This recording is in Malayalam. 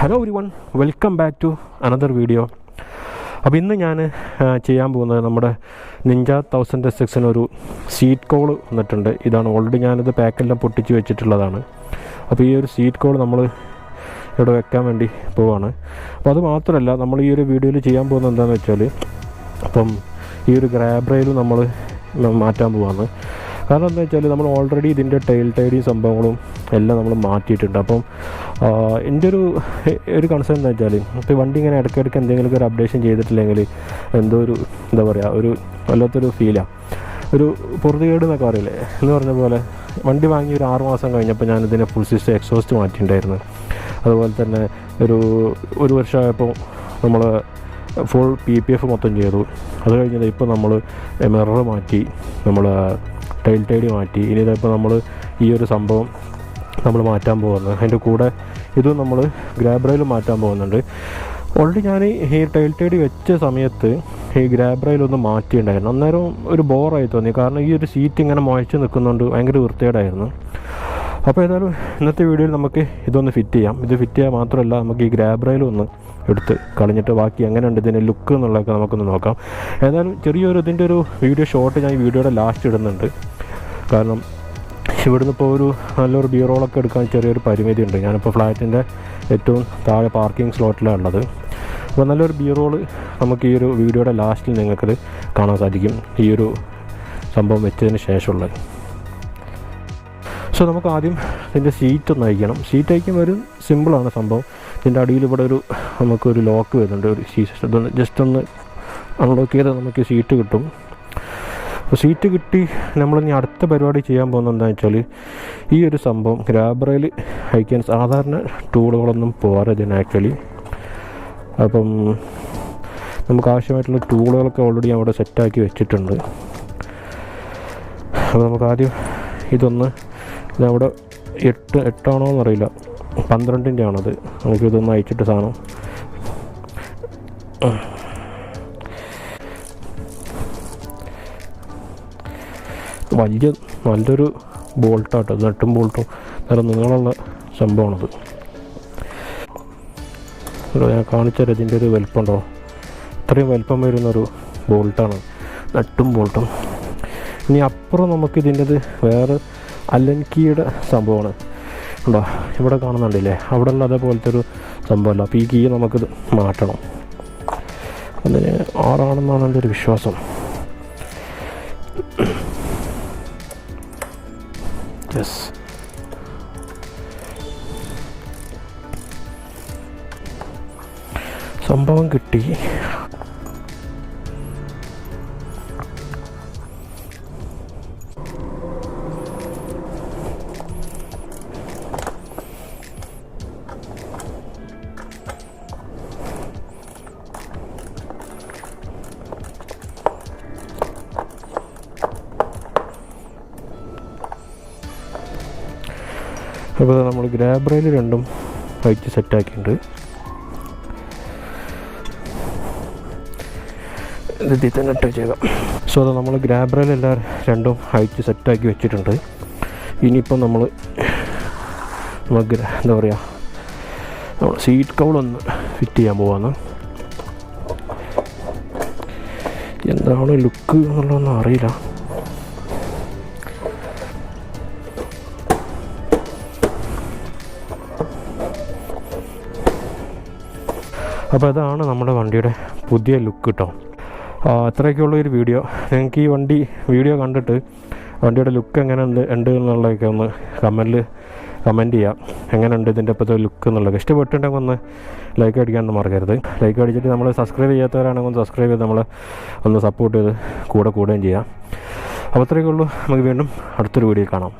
Hello everyone, welcome back to another video. അപ്പോൾ ഇന്ന് ഞാൻ ചെയ്യാൻ പോകുന്നത് നമ്മുടെ നിഞ്ച 1000 ഒരു സീറ്റ് കോൾ വന്നിട്ടുണ്ട്. ഇതാണ് ഓൾറെഡി ഞാനിത് പാക്കെല്ലാം പൊട്ടിച്ച് വെച്ചിട്ടുള്ളതാണ്. അപ്പോൾ ഈ ഒരു സീറ്റ് കോൾ നമ്മൾ ഇവിടെ വെക്കാൻ വേണ്ടി പോവാണ്. അപ്പോൾ അത് മാത്രമല്ല, നമ്മൾ ഈ ഒരു വീഡിയോയിൽ ചെയ്യാൻ പോകുന്നത് എന്താണെന്ന് വെച്ചാൽ, അപ്പം ഈ ഒരു ഗ്രാബ് റെയിൽ നമ്മൾ മാറ്റാൻ പോവാണ്. കാരണം എന്താ വെച്ചാൽ നമ്മൾ ഓൾറെഡി ഇതിൻ്റെ ടൈൽ ടൈഡിയും സംഭവങ്ങളും എല്ലാം നമ്മൾ മാറ്റിയിട്ടുണ്ട്. അപ്പം എൻ്റെ ഒരു കൺസേൺ എന്താ വെച്ചാൽ, ഇപ്പോൾ വണ്ടി ഇങ്ങനെ ഇടയ്ക്കിടയ്ക്ക് എന്തെങ്കിലുമൊക്കെ ഒരു അപ്ഡേഷൻ ചെയ്തിട്ടില്ലെങ്കിൽ എന്തോ ഒരു എന്താ പറയുക, ഒരു വല്ലാത്തൊരു ഫീലാണ്, ഒരു പൊറുതികേട് എന്നൊക്കെ പറയില്ലേ എന്ന് പറഞ്ഞ പോലെ. വണ്ടി വാങ്ങി ഒരു 6 മാസം കഴിഞ്ഞപ്പോൾ ഞാനിതിനെ ഫുൾ സിസ്റ്റം എക്സോസ്റ്റ് മാറ്റിയിട്ടുണ്ടായിരുന്നു. അതുപോലെ തന്നെ ഒരു വർഷമായപ്പോൾ നമ്മൾ ഫുൾ PPF മൊത്തം ചെയ്തു. അത് കഴിഞ്ഞത് ഇപ്പോൾ നമ്മൾ മിറർ മാറ്റി, നമ്മൾ ടൈൽ ടൈഡി മാറ്റി. ഇനി ഇതിപ്പോൾ നമ്മൾ ഈ ഒരു സംഭവം നമ്മൾ മാറ്റാൻ പോകുന്നത്, അതിൻ്റെ കൂടെ ഇതും നമ്മൾ ഗ്രാബ് റെയിൽ മാറ്റാൻ പോകുന്നുണ്ട്. ഓൾറെഡി ഞാൻ ഈ ടൈൽ ടൈഡി വെച്ച സമയത്ത് ഈ ഗ്രാബ് റെയിലൊന്ന് മാറ്റിയിട്ടുണ്ടായിരുന്നു. അന്നേരം ഒരു ബോറായി തോന്നി, കാരണം ഈ ഒരു സീറ്റ് ഇങ്ങനെ മുഴച്ച് നിൽക്കുന്നതുകൊണ്ട് ഭയങ്കര വൃത്തികേടായിരുന്നു. അപ്പോൾ ഏതായാലും ഇന്നത്തെ വീഡിയോയിൽ നമുക്ക് ഇതൊന്ന് ഫിറ്റ് ചെയ്യാം. ഇത് ഫിറ്റ് ചെയ്യാൻ മാത്രമല്ല, നമുക്ക് ഈ ഗ്രാബ് റെയിൽ ഒന്ന് എടുത്ത് കളഞ്ഞിട്ട് ബാക്കി എങ്ങനെയുണ്ട് ഇതിൻ്റെ ലുക്ക് എന്നുള്ളതൊക്കെ നമുക്കൊന്ന് നോക്കാം. ഏതായാലും ചെറിയൊരു ഇതിൻ്റെ ഒരു വീഡിയോ ഷോട്ട് ഞാൻ ഈ വീഡിയോയുടെ ലാസ്റ്റ് ഇടുന്നുണ്ട്. കാരണം ഇവിടുന്ന് ഇപ്പോൾ ഒരു നല്ലൊരു ബിയറോളൊക്കെ എടുക്കാൻ ചെറിയൊരു പരിമിതി ഉണ്ട്. ഞാനിപ്പോൾ ഫ്ലാറ്റിൻ്റെ ഏറ്റവും താഴെ പാർക്കിംഗ് സ്ലോട്ടിലാണ് ഉള്ളത്. അപ്പോൾ നല്ലൊരു ബിയറോള് നമുക്ക് ഈ ഒരു വീഡിയോയുടെ ലാസ്റ്റിൽ നിങ്ങൾക്കത് കാണാൻ സാധിക്കും, ഈ ഒരു സംഭവം വെച്ചതിന് ശേഷമുള്ളത്. സോ നമുക്ക് ആദ്യം ഇതിൻ്റെ സീറ്റ് ഒന്ന് അയക്കണം. സീറ്റ് അയക്കുമ്പോൾ ഒരു സിമ്പിളാണ് സംഭവം. ഇതിൻ്റെ അടിയിൽ ഇവിടെ നമുക്കൊരു ലോക്ക് വരുന്നുണ്ട്. ഒരു ഇതൊന്ന് ജസ്റ്റ് ഒന്ന് അൺലോക്ക് ചെയ്താൽ നമുക്ക് സീറ്റ് കിട്ടും. അപ്പോൾ സീറ്റ് കിട്ടി നമ്മളിനി അടുത്ത പരിപാടി ചെയ്യാൻ പോകുന്നത് എന്താണെന്ന് വെച്ചാൽ, ഈ ഒരു സംഭവം ഗ്രാബ് റെയിൽ അയക്കാൻ സാധാരണ ടൂളുകളൊന്നും പോരാ ഇതിന് ആക്ച്വലി. അപ്പം നമുക്ക് ആവശ്യമായിട്ടുള്ള ടൂളുകളൊക്കെ ഓൾറെഡി അവിടെ സെറ്റാക്കി വെച്ചിട്ടുണ്ട്. അപ്പോൾ നമുക്ക് ആദ്യം ഇതൊന്ന് ഇതവിടെ 8 ആണോ എന്നറിയില്ല, 12-ൻ്റെ ആണത്. നമുക്കിതൊന്ന് അയച്ചിട്ട് സാധനം നല്ലൊരു ബോൾട്ടാട്ടോ, നട്ടും ബോൾട്ടും നല്ല നീളമുള്ള സംഭവമാണത്. ഞാൻ കാണിച്ചാൽ ഇതിൻ്റെ ഒരു വലിപ്പമുണ്ടോ, ഇത്രയും വലിപ്പം വരുന്നൊരു ബോൾട്ടാണ്, നട്ടും ബോൾട്ടും. ഇനി അപ്പുറം നമുക്കിതിൻ്റെത് വേറെ അലൻ കീയുടെ സംഭവമാണ് ഉണ്ടോ, ഇവിടെ കാണുന്നുണ്ടല്ലേ, അവിടെ ഉള്ള അതേപോലത്തെ ഒരു സംഭവമല്ല. അപ്പോൾ ഈ കീ നമുക്കിത് മാറ്റണം. അതിന് 6 ആണെന്നാണ് എൻ്റെ ഒരു വിശ്വാസം. യെസ്, സംഭവം കിട്ടി. അപ്പോൾ നമ്മൾ ഗ്രാബ് റെയിൽ രണ്ടും അയച്ച് സെറ്റാക്കിയിട്ടുണ്ട്. ഇതിൽ തന്നെ ഇട്ട് ചെയ്താം. സോ അത് നമ്മൾ ഗ്രാബ് റെയിൽ രണ്ടും അയച്ച് സെറ്റാക്കി വെച്ചിട്ടുണ്ട്. ഇനിയിപ്പം നമുക്ക് എന്താ പറയുക, നമ്മൾ സീറ്റ് കൗളൊന്ന് ഫിറ്റ് ചെയ്യാൻ പോവാന്ന്. എന്താണ് ലുക്ക് എന്നുള്ളതൊന്നും അറിയില്ല. അപ്പോൾ അതാണ് നമ്മുടെ വണ്ടിയുടെ പുതിയ ലുക്ക് കേട്ടോ. അത്രയൊക്കെയുള്ള ഒരു വീഡിയോ. നിങ്ങൾക്ക് ഈ വീഡിയോ കണ്ടിട്ട് വണ്ടിയുടെ ലുക്ക് എങ്ങനെ ഉണ്ട് എന്നുള്ളതൊക്കെ ഒന്ന് കമൻറ്റ് ചെയ്യാം. എങ്ങനെയുണ്ട് ഇതിൻ്റെ ഇപ്പോഴത്തെ ലുക്ക് എന്നുള്ളത്. ഇഷ്ടപ്പെട്ടിട്ടുണ്ടെങ്കിൽ ഒന്ന് ലൈക്ക് അടിക്കാനൊന്നും മറക്കരുത്. ലൈക്ക് അടിച്ചിട്ട് നമ്മൾ സബ്സ്ക്രൈബ് ചെയ്യാത്തവരാണെങ്കിൽ ഒന്ന് സബ്സ്ക്രൈബ് ചെയ്ത് നമ്മളെ ഒന്ന് സപ്പോർട്ട് ചെയ്ത് കൂടുകയും ചെയ്യാം. അപ്പോൾ അത്രയൊക്കെ ഉള്ളൂ. നമുക്ക് വീണ്ടും അടുത്തൊരു വീഡിയോ കാണാം.